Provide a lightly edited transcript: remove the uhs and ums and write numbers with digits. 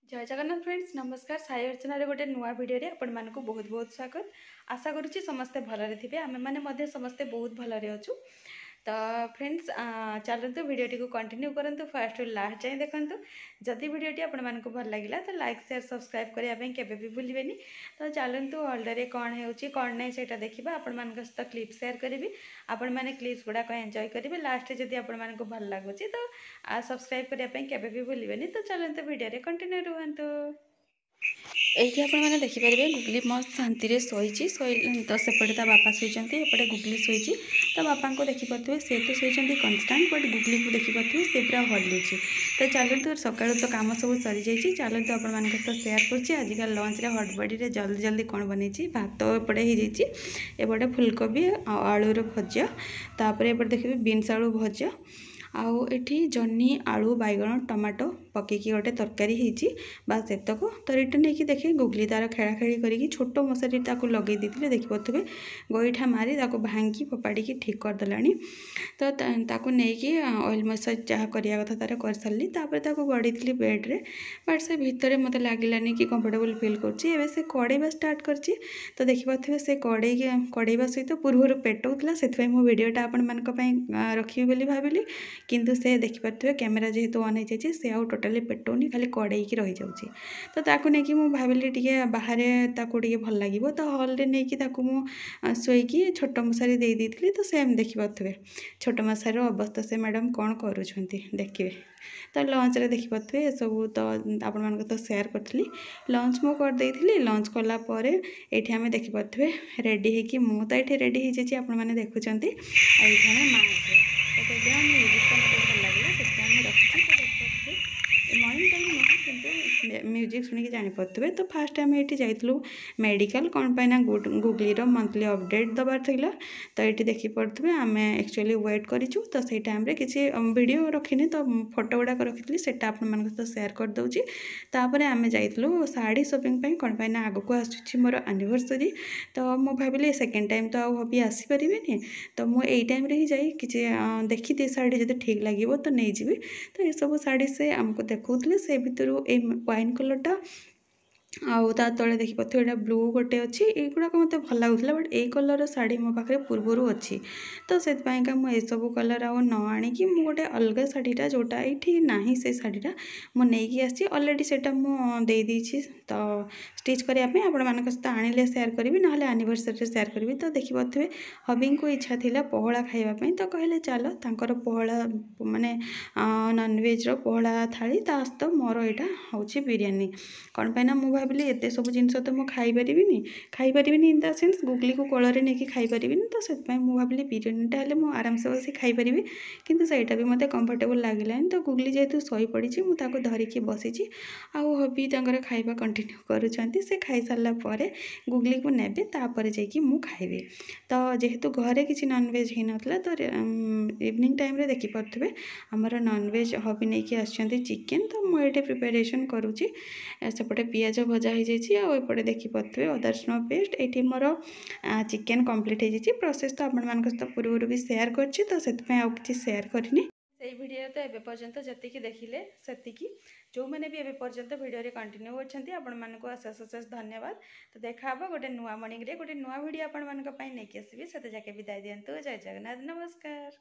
जय जगन्नाथ फ्रेंड्स नमस्कार साई अर्चना गोटे नुआ भिडियो आपण मानक बहुत बहुत स्वागत। आशा करुच्ची समस्ते भलरे थे आम मैंने समस्ते बहुत भलरे अच्छु। तो फ्रेंड्स चलतु भिडियोटी को कंटिन्यू करूँ फर्स्ट रु लास्ट जाए देखूँ। जदि भिडियोटी आपण भल लगे तो लाइक शेयर सब्सक्राइब करने केवे भी भूलें। तो चलतु हल्डे कौन होने नहीं से देखा आपण मान सहित क्लिप शेयर करी आपण मैंने क्लिप्स गुड़ाक एंजॉय करेंगे। लास्ट जदि आपण भल लगुच तो सब्सक्राइब करने केवे भी भूलें। तो चलतु भिडियो कंटिन्यू रुहतु। एठी आपण मैंने देखिपारे गुगली मस्त शांति शोची तो सेपटे ता बापा शोचती एपटे गुगली शोची। तो बापा को देखिपे सी तो शोचती कन्स्टाट बट गुगली को देखिपे सी पूरा हलुची। तो चलतु सका तो कम सब सरी जाइए। चलतु आपण मान सहित सेयार करिका लंच हटबड़ी जल्दी जल्दी कौन बनी भात एपटे होपटे फुलकोबी आलूर भजा तापर एपटे देखिए बीन्स आलू भजा आउ एठी जन्नी आलू बैगण टमाटो पकईकी गोटे तरकारी होती बास एतक। तो रिटर्न होगी देखे गुगली तार खेला खेली करी छोट मशारी लगे देते देखिपे गोईठा मारी भांगी फोपाड़ी ठीक करदेला। तो नहीं ऑयल मसाज जहाँ करिया कथा तार कर सारी गड़ी थी बेड्रे बट से भितर मत लगे कि कंफर्टेबल फिल कर से कड़ेवा स्टार्ट कर। तो देखिपे से कड़ेवा सहित पूर्व पेटौला से भिडियोटा आपण मान रखी भाविली किंतु से देखिपे कैमेरा जेहेतु ऑन हो जाए से आउ टोटाली पेटौनी खाली कड़े की रही जाऊँगी। तो ताकू नहीं मुझे भाविली टे बाहर टे भल लगे तो हल नहीं शोकी छोट मशारी दे दी। तो सेम देखिपे छोट मशार अवस्था से मैडम कौन करुँच देखिए। तो लंच रे देखिपे सब तो आपण मान तो सेयार करी लंच मु करदे लंच कलापर ये आम देखिपे रेडी होगी मु तो ये रेडी हो जाए आपण मैंने देखुं ये माँ तो म्यूजिक तो मतलब भल लगे से रखी मॉर्निंग टाइम नुह कि म्यूजिक शुणी जापे। तो फास्ट आम ये जाइलु मेडिकल कौन पाइना गुगली मंथली अपडेट दबार था। तो ये देखिपे आम एक्चुअली वेट करूँ तो से टाइम किसी वीडियो रखी तो फोटो गुड़ाक रखी से सहित सेयार करदे। तापर आम जाइलु शाढ़ी शॉपिंग कौन पाइना आगक आसूँ मोर एनिवर्सरी। तो मुझे भाविली सेकेंड टाइम तो आबी आसपारे तो मुझे टाइम ही जाए कि देखी थी शाढ़ी जब ठीक लगे तो नहीं जी। तो ये सब शाढ़ी से आमको देखते से भितर ये वाइन कलरटा आउ ता तले देखिपे यहाँ ब्लू गोटे अच्छी युवाक मत भल लगुला बट यही कलर शाढ़ी मो पाखे पूर्वर अच्छी। तो से मुझे सब कलर आउ न आणिकी मु गोटे अलग शाढ़ीटा जोटा ये ना से शाढ़ीटा मुझे आसी अलरेडी से देदेसी। तो स्टिच करने आपण मान सहित आणिले सेयार करी ना एनिवर्सरी सेयार करी। तो देखिपे हबी को इच्छा थी पहला खावाई तो कहले चल तर पहला माने नॉनवेज पहला थाली सहित मोर यहाँ हूँ बिरियानी कौन पाइना मुझे भाविली एत सब जिनस तो मुझे खाईपारि इन द सेन्स गुगली को कोଳରେ नहीं खाईपारि। तो से भाविली बिरियानीटा हेल्ले मुझे आराम से बस खाईपारि किंतु सहीटा भी मत कंफर्टेबल लगे। तो गुगली जेहेतु शई पड़ी मुझे धरिकी बसी आउ हबी खाଇବା कंटिन्यू करुँच से खाई सारापर गुगली को नेबे तापर जाकि मु खाइबी। तो जेहेतु घरे किसी नॉनवेज हो नाला तो इवनिंग टाइम रे देखिपे आमर नॉनवेज हबी नहीं आसछंती चिकेन। तो मुझे प्रिपरेशन करुँची सेपटे पियाज भजा हो जाए देखिपे अदा रसुण पेस्ट ये मोर चिकेन कम्प्लीट हो प्रोसेस तो आपण मान सहित पूर्व भी सेयार कर। तो से किसी सेयार करनी से भिडियो तो एवं पर्यंत जी देखिले से जो मैंने भी एवं पर्यंत भिडियो कंटिन्यू करछंती आपण मानक अशेष अशेष धन्यवाद। तो देखा गोटे नुआ मॉर्निंग रे गोटे नुआ भिडियो आपण मानक नहीं आसबि से जाके विदाय दिंतु। जय जगन्नाथ नमस्कार।